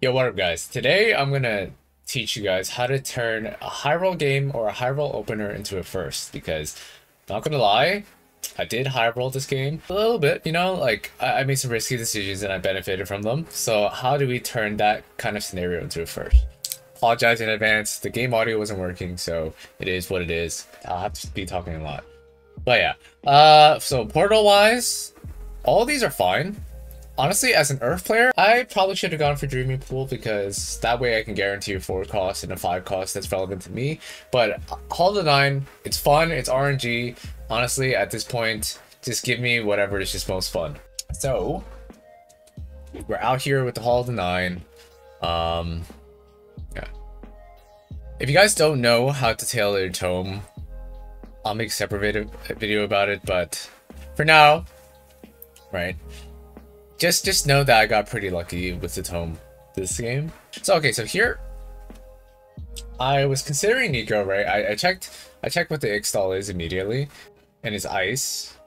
Yo, what up guys? Today I'm gonna teach you guys how to turn a high roll game or a high roll opener into a first, because not gonna lie, I did high roll this game a little bit, like I made some risky decisions and I benefited from them. So how do we turn that kind of scenario into a first? Apologize in advance, the game audio wasn't working, so it is what it is. I'll have to be talking a lot. But yeah, so portal wise, all these are fine. Honestly, as an Earth player, I probably should have gone for Dreaming Pool because that way I can guarantee a 4 cost and a 5 cost that's relevant to me. But Hall of the 9, it's fun, it's RNG. Honestly, at this point, just give me whatever is just most fun. So, we're out here with the Hall of the 9. Yeah. If you guys don't know how to tailor your tome, I'll make a separate video about it, but for now, right? Just know that I got pretty lucky with the tome this game. So okay, so here I was considering Nico, right? I checked what the install is immediately, and it's ice,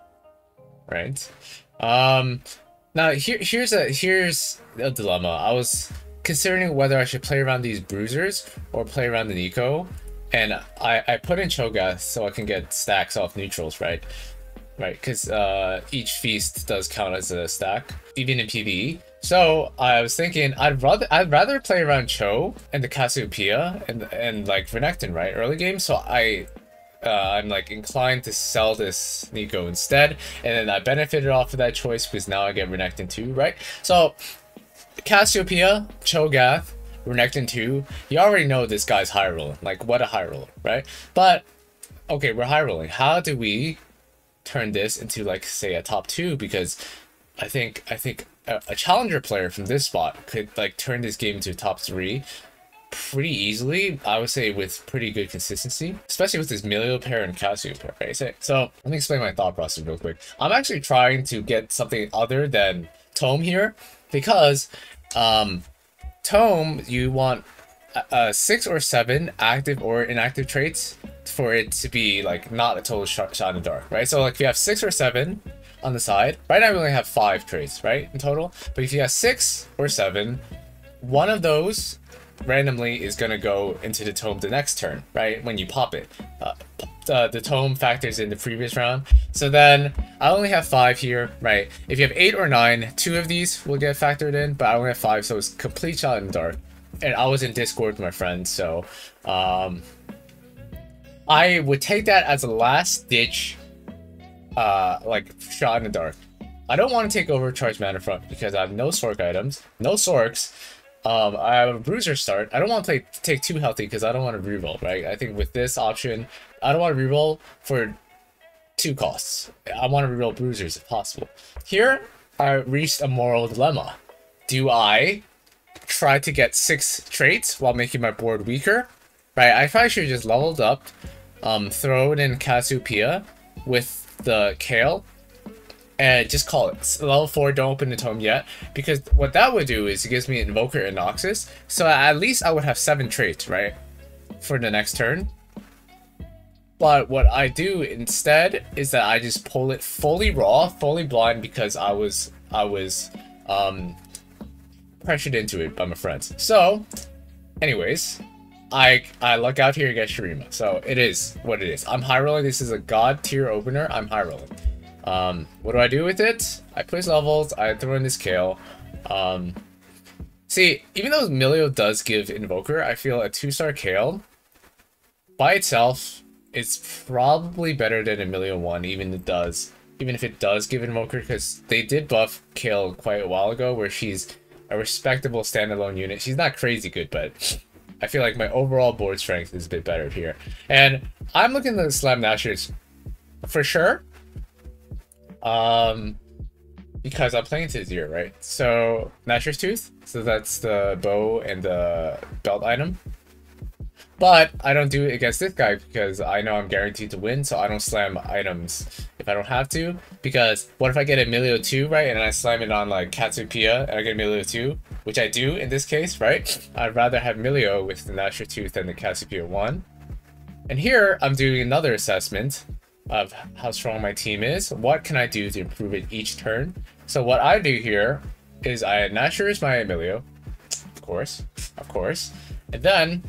right? Now here's a dilemma. I was considering whether I should play around these bruisers or play around the Nico, and I put in Cho'Gath so I can get stacks off neutrals, right? Right, because each feast does count as a stack, even in PvE. So I was thinking I'd rather play around Cho and the Cassiopeia and like Renekton, right, early game. So I'm like inclined to sell this Nico instead, and then I benefited off of that choice because now I get Renekton 2, right? So Cassiopeia, Cho'Gath, Renekton 2, you already know this guy's high rolling. Like, what a high roller, right? But okay, we're high rolling. How do we turn this into, like, say a top 2? Because I think a challenger player from this spot could like turn this game into a top 3 pretty easily. I would say with pretty good consistency, especially with this Milio pair and Cassio pair, right? So let me explain my thought process real quick. I'm actually trying to get something other than tome here, because tome, you want 6 or 7 active or inactive traits for it to be like not a total shot in the dark, right? So like if you have 6 or 7 on the side, right now we only have 5 traits, right, in total. But if you have 6 or 7, one of those randomly is gonna go into the tome the next turn, right, when you pop it. The tome factors in the previous round. So then I only have 5 here, right? If you have 8 or 9, 2 of these will get factored in, but I only have 5, so it's complete shot in the dark. And I was in Discord with my friends, so I would take that as a last ditch like shot in the dark. I don't want to take over Charged Mana Front because I have no Sork items, no Sorks. I have a Bruiser start. I don't want to take too healthy because I don't want to reroll, right? I think with this option, I don't want to reroll for 2 costs. I want to reroll Bruisers if possible. Here, I reached a moral dilemma. Do I try to get 6 traits while making my board weaker? Right, I probably should have just leveled up, throw it in Cassiopeia with the Kale, and just call it level 4. Don't open the tome yet, because what that would do is it gives me Invoker and Noxus, so at least I would have 7 traits, right, for the next turn. But what I do instead is that I just pull it fully raw, fully blind, because I was pressured into it by my friends. So anyways, I luck out here and get Shurima. So it is what it is. I'm high rolling. This is a god tier opener. I'm high rolling. What do I do with it? I place levels. I throw in this Kale. See, even though Milio does give Invoker, I feel a 2-star Kale by itself is probably better than a Milio 1, even if it does give Invoker, because they did buff Kale quite a while ago, where she's a respectable standalone unit. She's not crazy good, but I feel like my overall board strength is a bit better here. And I'm looking to slam Nashers for sure. Because I'm playing to 0, right? So Nashor's Tooth, so that's the bow and the belt item. But I don't do it against this guy because I know I'm guaranteed to win, so I don't slam items if I don't have to. Because what if I get a Milio 2, right, and I slam it on like Cassiopeia and I get a Milio 2, which I do in this case, right? I'd rather have Milio with the Nashor Tooth than the Cassiopeia 1. And here I'm doing another assessment of how strong my team is. What can I do to improve it each turn? So what I do here is I Nashor's my Emilio, of of course. And then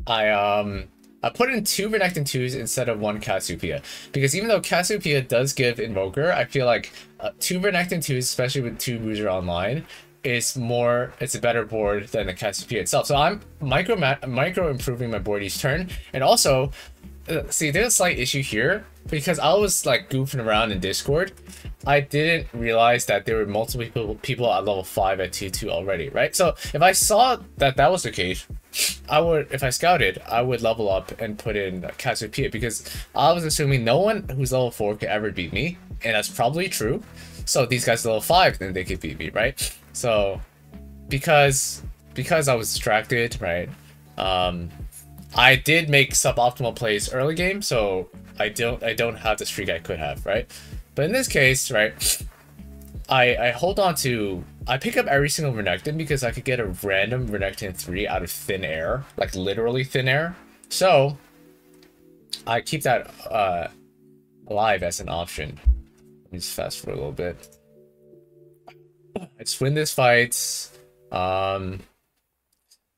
I put in 2 Renekton 2s instead of 1 Cassiopeia, because even though Cassiopeia does give Invoker, I feel like 2 Renekton 2s, especially with 2 Bruiser online, it's a better board than the Cassiopeia itself. So I'm micro improving my board each turn. And also, see, there's a slight issue here, because I was like goofing around in Discord. I didn't realize that there were multiple people at level 5 at T2 already, right? So if I saw that that was the case, if I scouted, I would level up and put in Cassiopeia, because I was assuming no one who's level 4 could ever beat me, and that's probably true. So these guys are level 5, then they could beat me, right? So because I was distracted, right? I did make suboptimal plays early game, so I don't have the streak I could have, right? But in this case, right, I hold on to, I pick up every single Renekton because I could get a random Renekton 3 out of thin air, like literally thin air. So I keep that alive as an option. Let me just fast forward a little bit. I just win this fight. Yeah,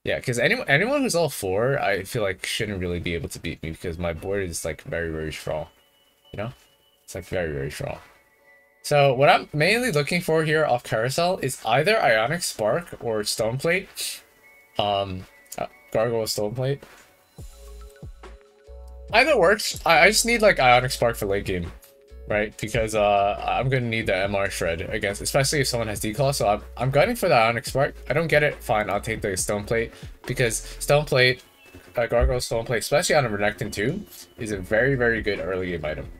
because anyone who's level 4, I feel like shouldn't really be able to beat me, because my board is like very, very strong. You know? It's like very, very strong. So what I'm mainly looking for here off Carousel is either Ionic Spark or Stoneplate. Gargoyle Stoneplate. Either works. I just need like Ionic Spark for late game, right? Because I'm gonna need the MR shred against, especially if someone has declaw. So I'm gunning for the Ionic Spark. I don't get it, fine. I'll take the Stoneplate, because Stoneplate, Gargoyle Stoneplate, especially on a Renekton 2, is a very, very good early game item.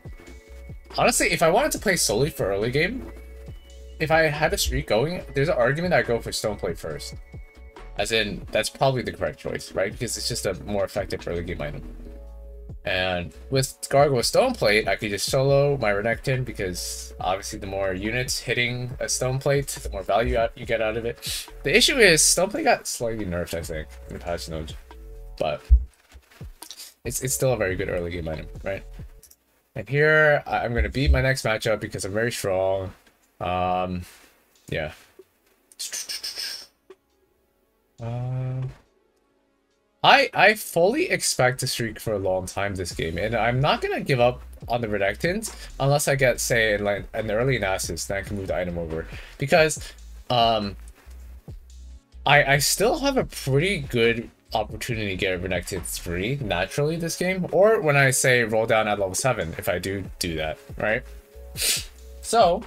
Honestly, if I wanted to play solely for early game, if I had a streak going, there's an argument I'd go for Stoneplate first. As in, that's probably the correct choice, right? Because it's just a more effective early game item. And with Gargoyle Stoneplate, I could just solo my Renekton, because obviously the more units hitting a Stoneplate, the more value you get out of it. The issue is, Stoneplate got slightly nerfed, I think, in the patch notes. But it's still a very good early game item, right? And here, I'm going to beat my next matchup because I'm very strong. Yeah. I fully expect to streak for a long time this game, and I'm not going to give up on the Renektons unless I get, say, like an early Nasus, then I can move the item over. Because I still have a pretty good opportunity to get a Renekton 3 naturally this game, or when I say roll down at level 7, if I do that, right? So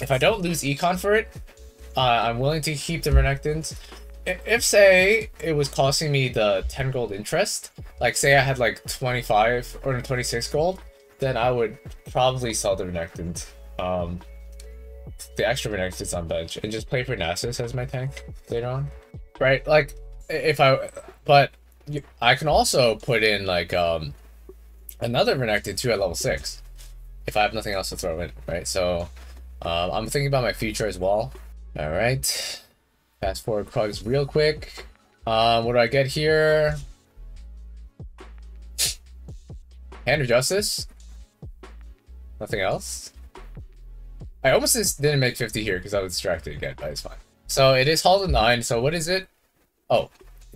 if I don't lose econ for it, I'm willing to keep the Renektons. If say it was costing me the 10 gold interest, like say I had like 25 or 26 gold, then I would probably sell the Renektons, the extra Renektons on bench, and just play for Nasus as my tank later on, right? Like but I can also put in like another Renekton 2 at level 6 if I have nothing else to throw in, right? So I'm thinking about my future as well. All right, fast forward Krugs real quick. What do I get here? Hand of Justice. Nothing else. I almost just didn't make 50 here because I was distracted again, but it's fine. So it is Hall of 9. So what is it? Oh,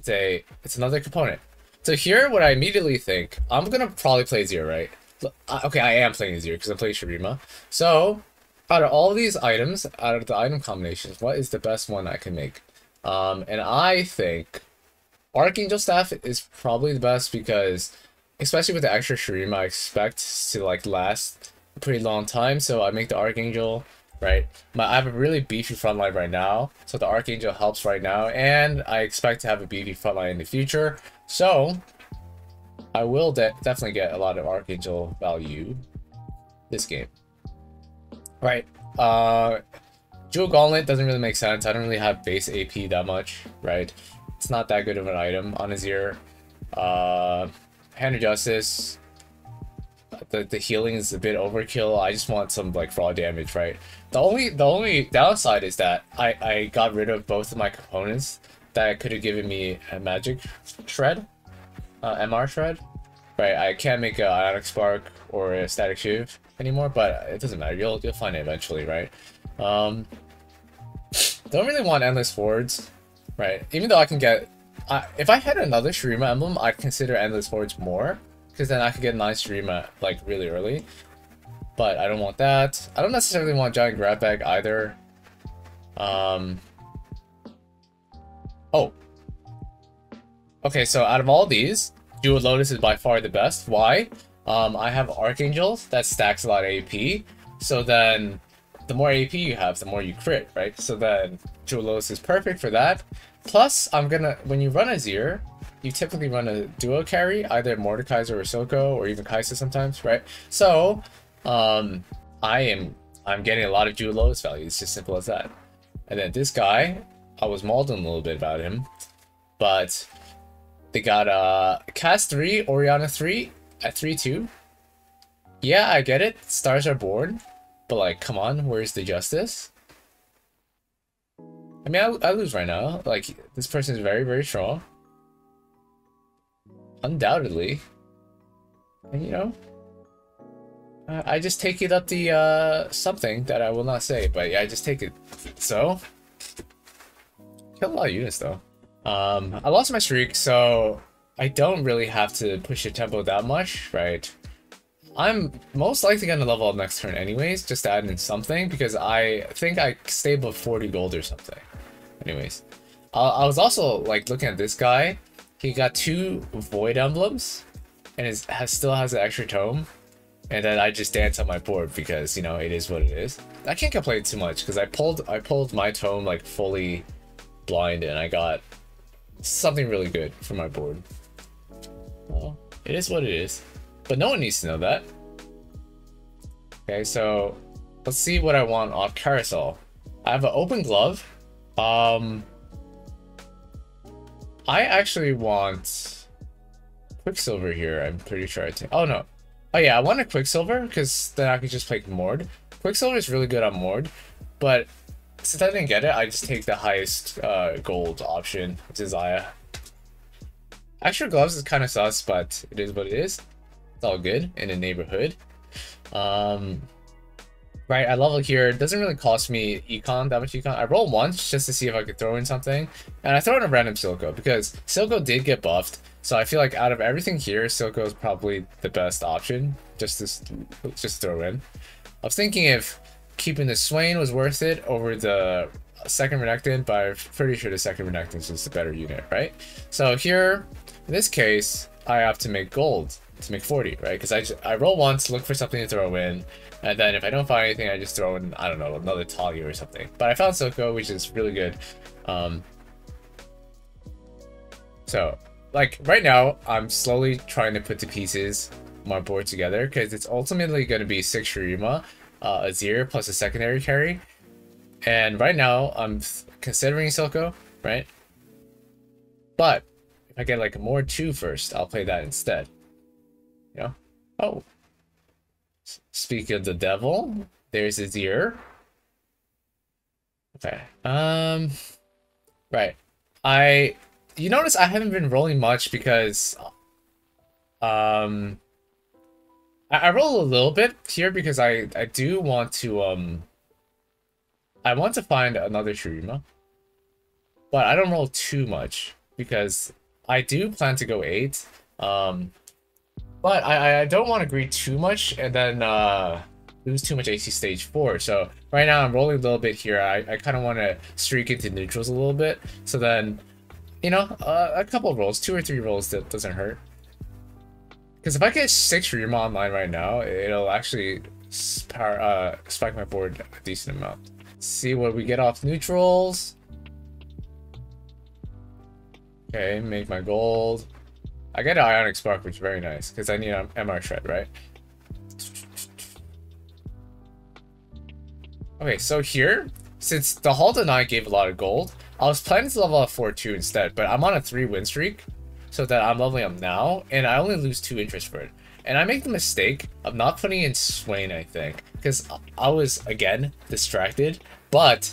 it's another component. So here, what I immediately think, I'm gonna probably play Azir, right? Okay, I am playing Azir because I'm playing Shurima. So out of all these items, out of the item combinations, what is the best one I can make? And I think Archangel Staff is probably the best, because especially with the extra Shurima, I expect to like last a pretty long time. So I make the Archangel. Right, I have a really beefy frontline right now, so the Archangel helps right now, and I expect to have a beefy frontline in the future, so I will definitely get a lot of Archangel value this game. Right, Jewel Gauntlet doesn't really make sense. I don't really have base AP that much, right? It's not that good of an item on Azir. Hand of Justice, the healing is a bit overkill. I just want some like raw damage, right? The only downside is that I got rid of both of my components that could have given me a magic shred, MR shred, right? I can't make a Ionic Spark or a Static Shiv anymore, but it doesn't matter. You'll find it eventually, right? Don't really want endless forwards, right? Even though I can get, if I had another Shurima emblem, I'd consider endless forwards more, because then I could get 9 Shurima like really early. But I don't want that. I don't necessarily want giant grab bag either. Oh. Okay, so out of all these, Jewel Lotus is by far the best. Why? I have Archangel that stacks a lot of AP. So then, the more AP you have, the more you crit, right? So then, Jewel Lotus is perfect for that. Plus, when you run Azir, you typically run a duo carry, either Mordekaiser or Silco, or even Kaisa sometimes, right? So, I'm getting a lot of Jewel Lotus value. It's just simple as that. And then this guy, I was mauling a little bit about him, but they got Cast 3, Orianna 3 at 3-2. Yeah, I get it. Stars are born, but like, come on, where's the justice? I mean, I lose right now. Like, this person is very, very strong, undoubtedly, and you know, I just take it up the something that I will not say, but yeah, I just take it. So, killed a lot of units though. I lost my streak, so I don't really have to push the tempo that much, right? I'm most likely gonna level up next turn anyways, just to add in something, because I think I stay above 40 gold or something. Anyways, I was also like looking at this guy. He got 2 void emblems, and still has an extra tome. And then I just dance on my board because, you know, it is what it is. I can't complain too much because I pulled my tome like fully blind and I got something really good for my board. Well, it is what it is. But no one needs to know that. Okay, so let's see what I want off Carousel. I have an open glove. I actually want Quicksilver here, I'm pretty sure. Oh no. Oh yeah, I want a Quicksilver, because then I can just play Mord. Quicksilver is really good on Mord, but since I didn't get it, I just take the highest gold option, which is Aya. Extra gloves is kind of sus, but it is what it is. It's all good in the neighborhood. Right, I level here. It doesn't really cost me that much econ. I roll once just to see if I could throw in something, and I throw in a random Silco because Silco did get buffed. So I feel like out of everything here, Silco is probably the best option just to throw in. I was thinking if keeping the Swain was worth it over the second Renekton, but I'm pretty sure the second Renekton is just a better unit, right? So here, in this case, I have to make gold to make 40, right? Because I roll once, look for something to throw in, and then if I don't find anything, I just throw in, I don't know, another Talia or something. But I found Silco, which is really good. So, like, right now, I'm slowly trying to put the pieces my board together, because it's ultimately going to be 6 Shurima, Azir, plus a secondary carry. And right now, I'm considering Silco, right? But, if I get, like, a Mord 2 first, I'll play that instead. You know? Oh. Speak of the devil, there's Azir. Okay. Right. You notice I haven't been rolling much because I roll a little bit here because I do want to I want to find another Shurima, but I don't roll too much because I do plan to go 8. But I don't want to greed too much and then lose too much AC stage 4. So right now I'm rolling a little bit here. I kind of want to streak into neutrals a little bit. So then, you know, a couple of rolls, 2 or 3 rolls, that doesn't hurt. Because if I get 6 Shurima online right now, it'll actually spike my board a decent amount. Let's see what we get off neutrals. Okay, make my gold. I get an Ionic Spark, which is very nice, because I need an MR Shred, right? Okay, so here, since the Hall Deny gave a lot of gold, I was planning to level up 4-2 instead, but I'm on a 3 win streak, so that I'm leveling up now, and I only lose 2 interest for it. And I make the mistake of not putting in Swain, I think, because I was, again, distracted. But,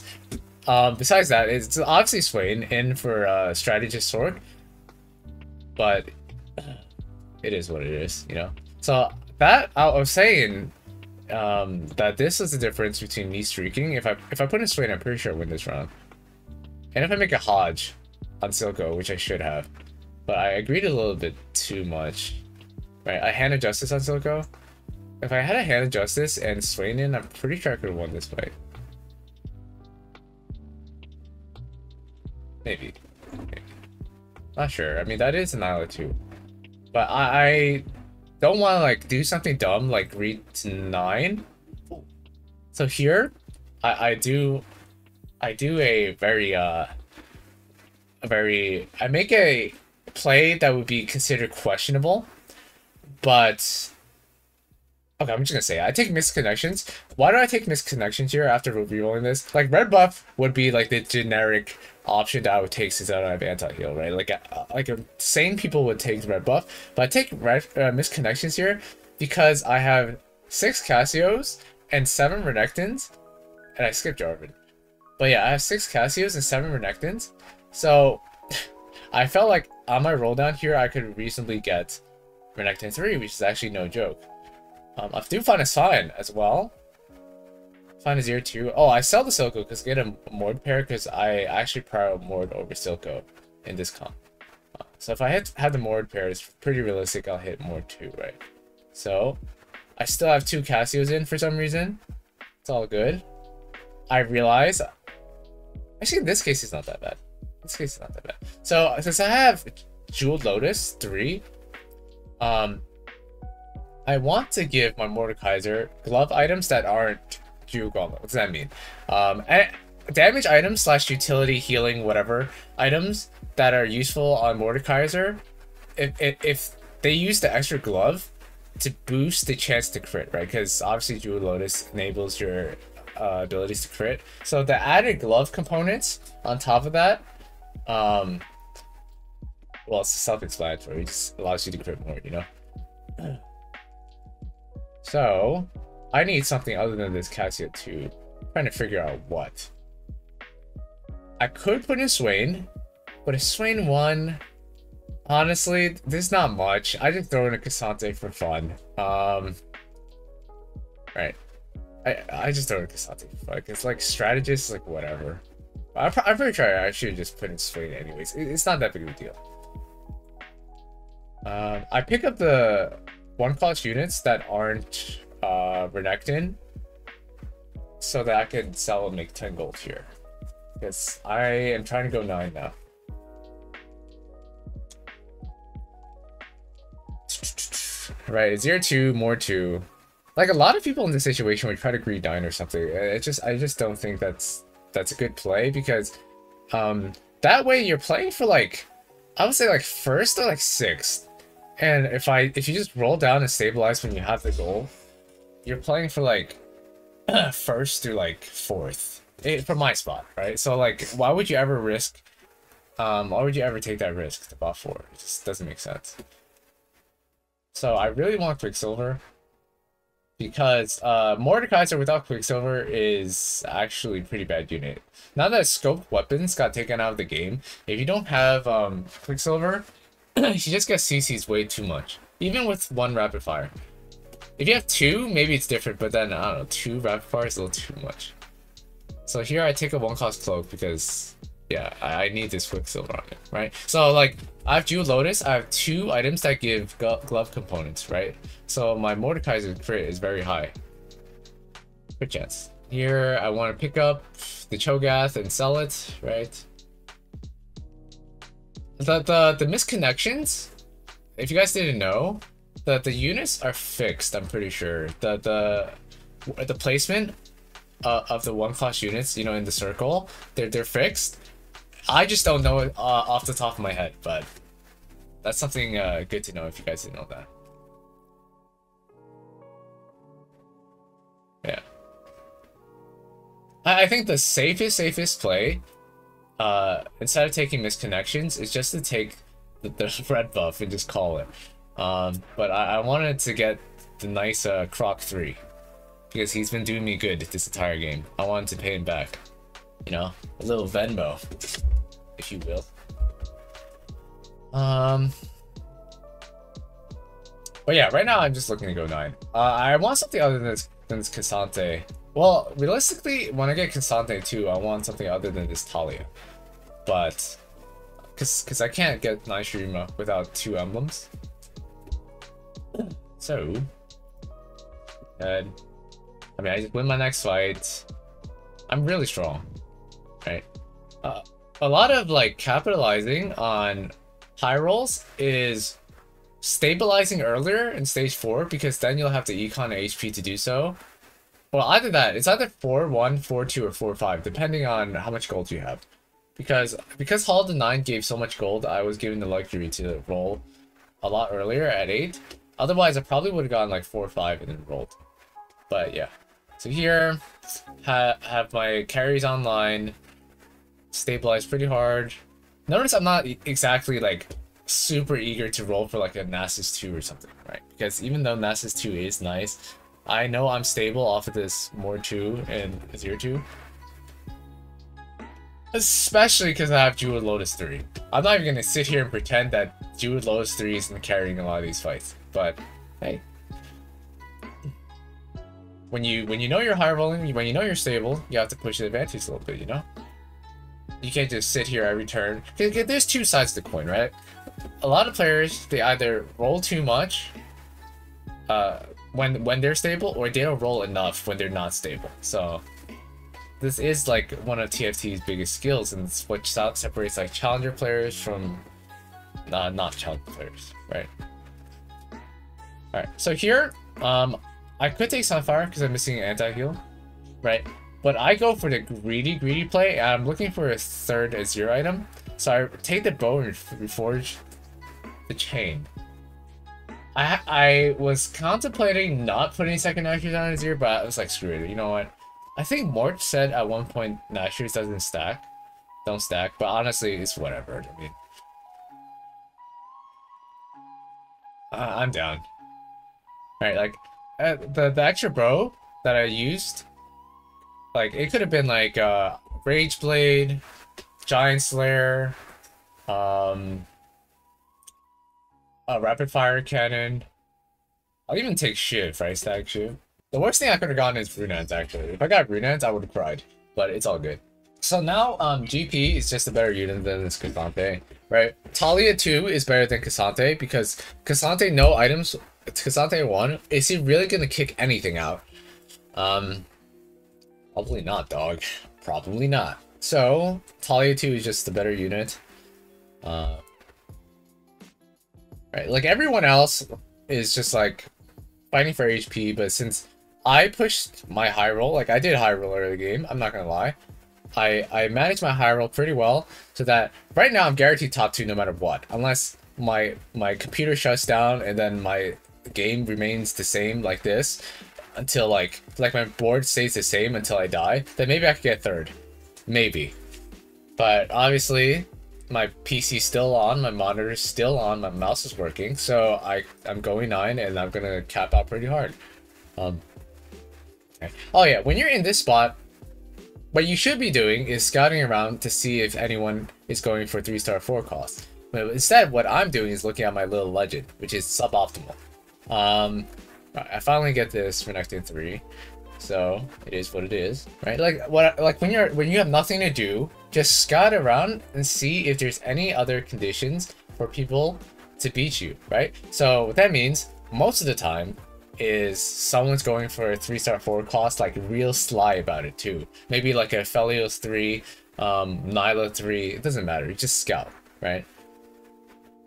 besides that, it's obviously Swain in for Strategist Sword, but it is what it is, you know? So, that, I was saying that this is the difference between me streaking. If I put in Swain, I'm pretty sure I win this round. And if I make a Hodge on Silco, which I should have, but I agreed a little bit too much. Right, I Hand of Justice on Silco. If I had a Hand of Justice and Swain in, I'm pretty sure I could have won this fight. Maybe. Not sure. I mean, that is an Isla too. But I don't want to like do something dumb like read to 9. So here, I do a very I make a play that would be considered questionable, but okay, I'm just gonna say it. I take missed connections. Why do I take missed connections here after rerolling this? Like red buff would be like the generic option that I would take since I don't have anti-heal, right? Like sane people would take red buff, but I take missed connections here because I have 6 Cassios and 7 Renekton's, and I skipped Jarvan. But yeah, I have 6 Cassios and 7 Renekton's, so I felt like on my roll down here I could reasonably get Renekton 3, which is actually no joke. I do find it's fine as well. Find is 0-2. Oh, I sell the Silco because I get a Mord pair because I actually prior Mord over Silco in this comp. So if I had the Mord pair, it's pretty realistic I'll hit Mord 2, right? So I still have 2 Cassios in for some reason. It's all good. I realize actually in this case it's not that bad. This case is not that bad. So since I have Jeweled Lotus 3, I want to give my Mordekaiser glove items that aren't Jewel Gauntlet. What does that mean? Damage items / utility healing whatever items that are useful on Mordekaiser, if they use the extra glove to boost the chance to crit, right? Because obviously Jewel Lotus enables your abilities to crit. So the added glove components on top of that, well, it's self-explanatory. It just allows you to crit more, you know? So, I need something other than this Cassia 2. Trying to figure out what. I could put in Swain, but a Swain 1, honestly, there's not much. I just throw in a Cassante for fun. Right. I just throw in a Cassante for fun. It's like strategist, like whatever. I'm pretty sure I should just put in Swain anyways. It's not that big of a deal. I pick up the 1-cost units that aren't Renekton so that I can sell and make 10 gold here. Because I am trying to go 9 now. Right, 0-2, more 2. Like a lot of people in this situation would try to greed 9 or something. I just don't think that's a good play because that way you're playing for like, I would say like 1st or like 6th. And if you just roll down and stabilize when you have the goal, you're playing for like 1st through like 4th from my spot, right? So like, why would you ever risk? Why would you ever take that risk to buff 4? It just doesn't make sense. So I really want Quicksilver because Mordekaiser without Quicksilver is actually a pretty bad unit. Now that scoped weapons got taken out of the game, if you don't have Quicksilver, you just get CCs way too much. Even with 1 rapid fire. If you have 2, maybe it's different, but then, I don't know, 2 rapid fire is a little too much. So here I take a 1-cost cloak because, yeah, I need this Quicksilver on it, right? So, like, I have Jewel Lotus, I have 2 items that give glove components, right? So my Mordekaiser crit is very high. Crit chance. Here, I want to pick up the Cho'Gath and sell it, right? The misconnections, if you guys didn't know, the units are fixed, I'm pretty sure. The placement of the 1-cost units, you know, in the circle, they're fixed. I just don't know it off the top of my head, but that's something good to know if you guys didn't know that. Yeah. I think the safest play, instead of taking misconnections, is just to take the red buff and just call it. But I wanted to get the nice Croc 3 because he's been doing me good this entire game. I wanted to pay him back, you know, a little Venmo, if you will. But yeah, right now I'm just looking to go 9. I want something other than this Cassante. Well, realistically, when I get Cassante too, I want something other than this Talia. but because I can't get Nishirima without 2 emblems. So, I mean, I just win my next fight. I'm really strong, right? A lot of like capitalizing on high rolls is stabilizing earlier in stage 4, because then you'll have the econ HP to do so. Well, either that, it's either 4-1, 4-2, or 4-5, depending on how much gold you have. Because Hall to 9 gave so much gold, I was given the luxury to roll a lot earlier at 8. Otherwise, I probably would have gone like 4-5 and then rolled. But yeah. So here, have my carries online, stabilize pretty hard. Notice I'm not exactly like super eager to roll for like a Nasus 2 or something, right? Because even though Nasus 2 is nice, I know I'm stable off of this more 2 and 0-2. Especially because I have Jeweled Lotus 3. I'm not even going to sit here and pretend that Jeweled Lotus 3 isn't carrying a lot of these fights. But, hey. When you know you're high rolling, when you know you're stable, you have to push the advantage a little bit, you know? You can't just sit here every turn. There's 2 sides to the coin, right? A lot of players, they either roll too much when they're stable, or they don't roll enough when they're not stable. So this is like one of TFT's biggest skills, and it's what separates like challenger players from not challenger players, right? Alright, so here, I could take Sunfire because I'm missing an anti-heal, right? But I go for the greedy play, and I'm looking for a third Azure item. So I take the bow and reforge the chain. I was contemplating not putting second Nashers on Azure, but I was like, screw it, you know what? I think Mort said at one point Nashers don't stack, but honestly, it's whatever. I mean, I'm down. Alright, like, the extra bow that I used, like, it could have been like Rage Blade, Giant Slayer, a Rapid Fire Cannon. I'll even take Shiv, right? Stack Shiv. The worst thing I could have gotten is Runans, actually. If I got Runans, I would have cried, but it's all good. So now, GP is just a better unit than this Cassante, right? Talia 2 is better than Cassante because Cassante no items. Cassante 1, is he really gonna kick anything out? Probably not, dog. Probably not. So, Talia 2 is just the better unit. Right, like everyone else is just like fighting for HP, but since I pushed my high roll, like I did high roll early in the game, I'm not gonna lie. I managed my high roll pretty well, so that right now I'm guaranteed top 2 no matter what. Unless my computer shuts down and then my game remains the same like this until like my board stays the same until I die, then maybe I could get third. Maybe. But obviously my PC's still on, my monitor's still on, my mouse is working, so I'm going 9 and I'm gonna cap out pretty hard. Okay. Oh yeah, when you're in this spot, what you should be doing is scouting around to see if anyone is going for 3-star 4 cost. But instead, what I'm doing is looking at my little legend, which is suboptimal. I finally get this for Nectin 3, so it is what it is, right? Like when you have nothing to do, just scout around and see if there's any other conditions for people to beat you, right? So what that means most of the time is someone's going for a 3-star 4 cost, like real sly about it too. Maybe like a Felios 3, Nyla 3, it doesn't matter, you just scout, right?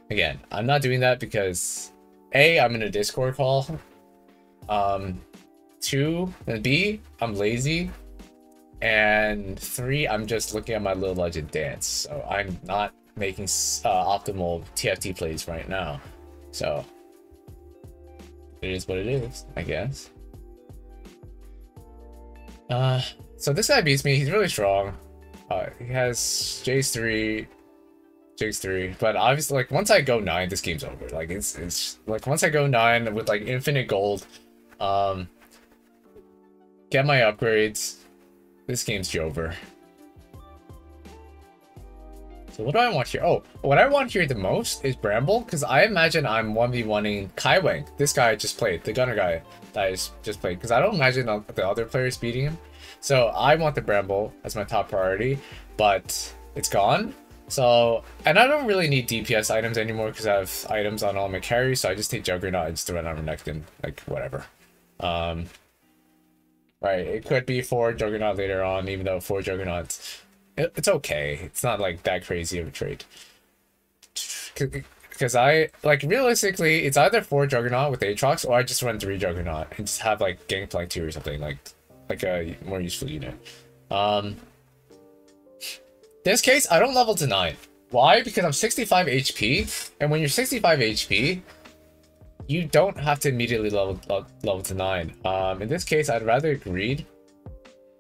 Again, I'm not doing that because A, I'm in a Discord call, 2, and B, I'm lazy, and 3, I'm just looking at my little legend dance, so I'm not making optimal TFT plays right now, so it is what it is, I guess. So this guy beats me, he's really strong. He has Jace 3, but obviously, like, once I go 9, this game's over. Like, it's like, once I go 9 with, like, infinite gold, get my upgrades, this game's over. So what do I want here? Oh, what I want here the most is Bramble, because I imagine I'm 1v1ing Kai Wang. This guy I just played, the gunner guy that I just played, because I don't imagine the other players beating him. So I want the Bramble as my top priority, but it's gone. So, and I don't really need DPS items anymore because I have items on all my carries, so I just take Juggernaut and just throw it on Renekton, like, whatever. Right, it could be 4 Juggernaut later on, even though 4 Juggernauts, it's okay. It's not, like, that crazy of a trade. Because I, like, realistically, it's either 4 Juggernaut with Aatrox, or I just run 3 Juggernaut and just have, like, Gangplank 2 or something, like a more useful unit. This case, I don't level to 9. Why? Because I'm 65 HP, and when you're 65 HP, you don't have to immediately level to 9. In this case, I'd rather greed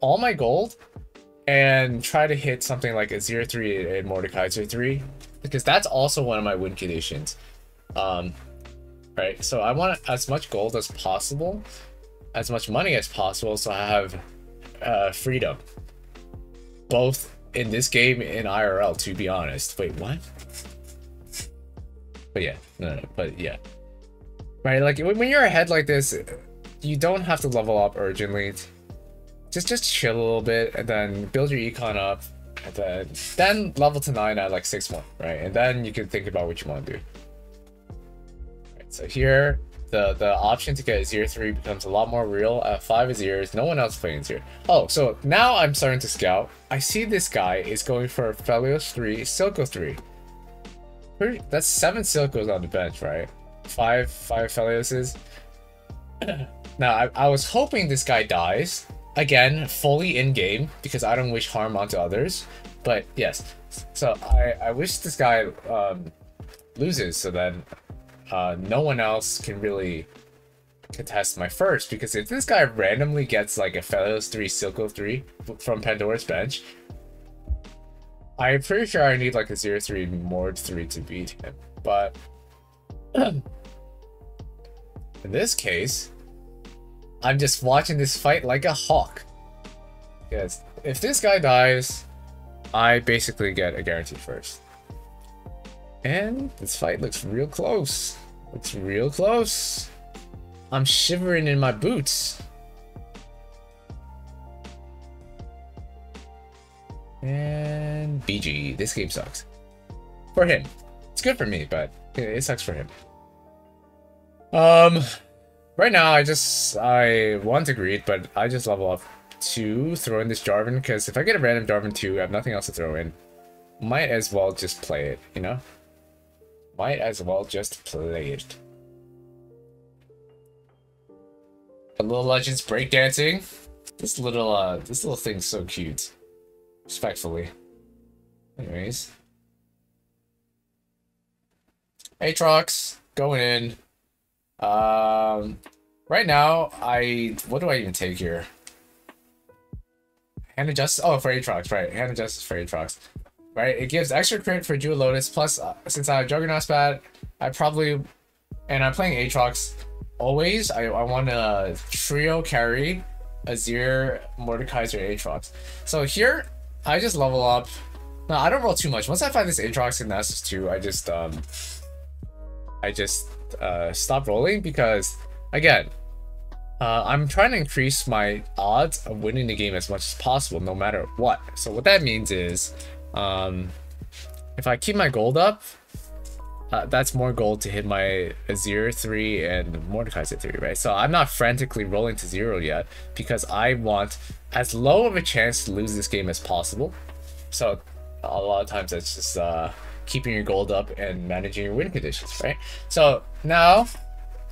all my gold and try to hit something like a 0-3 and Mordekaiser 3, because that's also one of my win conditions. Right, so I want as much gold as possible, as much money as possible, so I have freedom. Both in this game in IRL, to be honest. Wait, what? But yeah, no, but yeah. Right, like when you're ahead like this, you don't have to level up urgently. Just chill a little bit and then build your econ up, and then level to 9 at like 6 more, right? And then you can think about what you want to do. Right, so here, the option to get 0-3 becomes a lot more real. At 5 Azirs, no one else playing here. Oh, so now I'm starting to scout. I see this guy is going for Felios 3, Silco 3. That's 7 Silcos on the bench, right? 5 Felioses. Now, I was hoping this guy dies. Again, fully in-game, because I don't wish harm onto others. But yes, so I wish this guy loses, so then no one else can really contest my first, because if this guy randomly gets like a Felios 3, Silco 3 from Pandora's bench, I'm pretty sure I need like a 0-3 Mord 3 to beat him. But in this case, I'm just watching this fight like a hawk. Because if this guy dies, I basically get a guaranteed first. And this fight looks real close. Looks real close. I'm shivering in my boots. And BG. This game sucks. For him. It's good for me, but it sucks for him. Right now, I want to greed, but I just level up to throw in this Jarvan, because if I get a random Jarvan 2, I have nothing else to throw in. Might as well just play it, you know? Might as well just play it. A little Legends breakdancing. This little thing's so cute. Respectfully. Anyways. Aatrox, going in. Right now, what do I even take here? Hand of Justice, oh, for Aatrox, right, Hand of Justice for Aatrox. Right, it gives extra crit for Jewel Lotus, plus, since I have Juggernaut's bad, and I'm playing Aatrox always, I want a trio carry, Azir, Mordekaiser, Aatrox. So here, I just level up. No, I don't roll too much. Once I find this Aatrox in Nasus 2, I just stop rolling, because again, I'm trying to increase my odds of winning the game as much as possible, no matter what. So what that means is, if I keep my gold up, that's more gold to hit my Azir 3 and Mordekaiser 3, right? So I'm not frantically rolling to 0 yet, because I want as low of a chance to lose this game as possible. So a lot of times that's just keeping your gold up and managing your win conditions, right? So now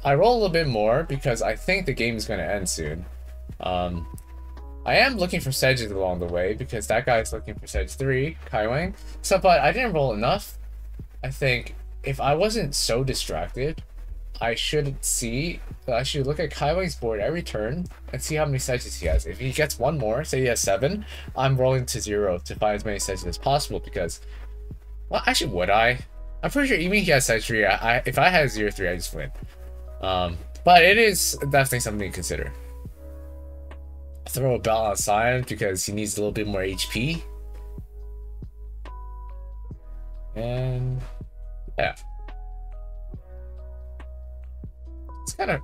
I roll a little bit more because I think the game is going to end soon. I am looking for Sedges along the way because that guy's looking for Sedge 3, Kaiwang. So, but I didn't roll enough. I think if I wasn't so distracted, I should look at Kaiwang's board every turn and see how many Sedges he has. If he gets one more, say he has 7, I'm rolling to 0 to find as many Sedges as possible, because, well, actually, would I? I'm pretty sure even if he has Sedge 3, if I had 0-3, I just win. But it is definitely something to consider. Throw a belt on Sion because he needs a little bit more HP. And yeah.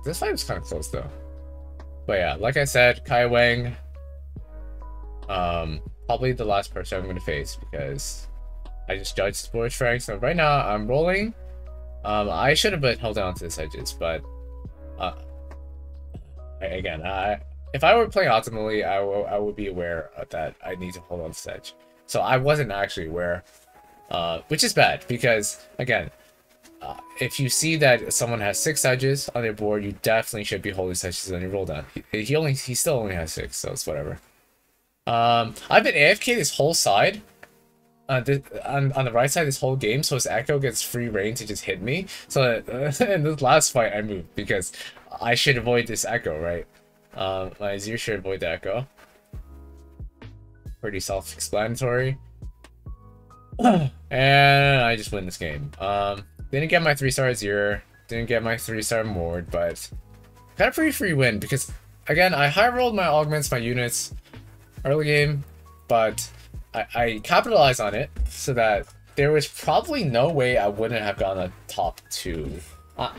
This fight was kind of close though. But yeah, like I said, Kaiwang, probably the last person I'm gonna face, because I just judge sport strike. So right now I'm rolling. I should have been holding on to the edges, but again, if I were playing optimally, I would be aware of that I need to hold on to edge. So I wasn't actually aware, which is bad because again, if you see that someone has 6 edges on their board, you definitely should be holding edges on your roll down. He still only has 6, so it's whatever. I've been AFK this whole side. On the right side this whole game, so his echo gets free reign to just hit me. So in this last fight I moved because I should avoid this echo, right? My Azir should avoid the echo. Pretty self-explanatory. And I just win this game. Didn't get my 3-star Azir, didn't get my 3-star Mord, but got a pretty free win because again I high rolled my augments, my units early game, but I capitalized on it so that there was probably no way I wouldn't have gotten a top 2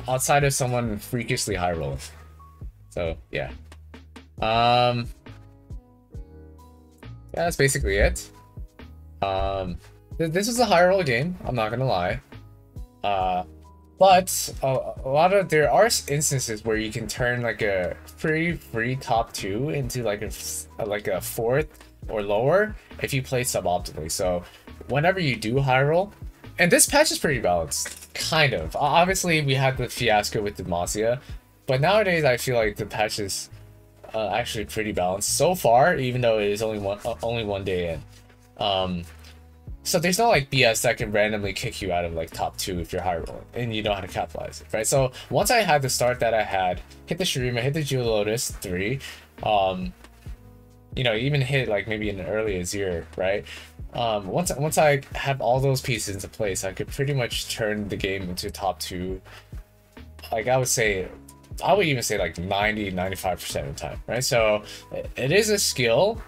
outside of someone freakishly high rolling. So yeah. Yeah, that's basically it. This was a high roll game, I'm not gonna lie. But there are instances where you can turn like a pretty free top 2 into like a 4th or lower if you play suboptimally. So whenever you do high roll, and this patch is pretty balanced, kind of. Obviously we had the fiasco with Demacia, but nowadays I feel like the patch is actually pretty balanced so far, even though it is only one day in. So there's no like BS that can randomly kick you out of like top 2 if you're high rolling and you know how to capitalize it, right? So once I had the start that I had, hit the Shurima, hit the Geolotus 3, you know, even hit like maybe an early Azir, right? Once I have all those pieces into place, I could pretty much turn the game into top 2. Like I would even say like 90-95% of the time, right? So it is a skill.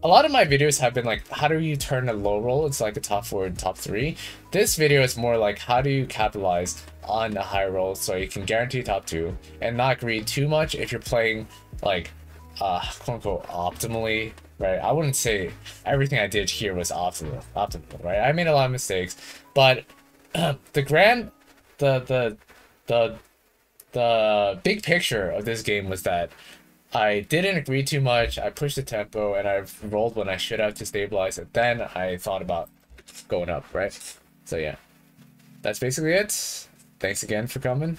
A lot of my videos have been like, how do you turn a low roll into like a top 4 and top 3? This video is more like, how do you capitalize on a high roll so you can guarantee top 2 and not greed too much if you're playing like quote unquote optimally, right? I wouldn't say everything I did here was optimal, right? I made a lot of mistakes, but the big picture of this game was that I didn't agree too much, I pushed the tempo, and I rolled when I should have to stabilize it. Then I thought about going up, right? So yeah, that's basically it. Thanks again for coming.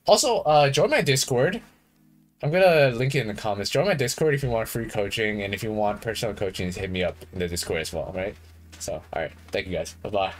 Also, join my Discord. I'm gonna link it in the comments. Join my Discord if you want free coaching, and if you want personal coaching, hit me up in the Discord as well, right? So, alright, thank you guys. Bye-bye.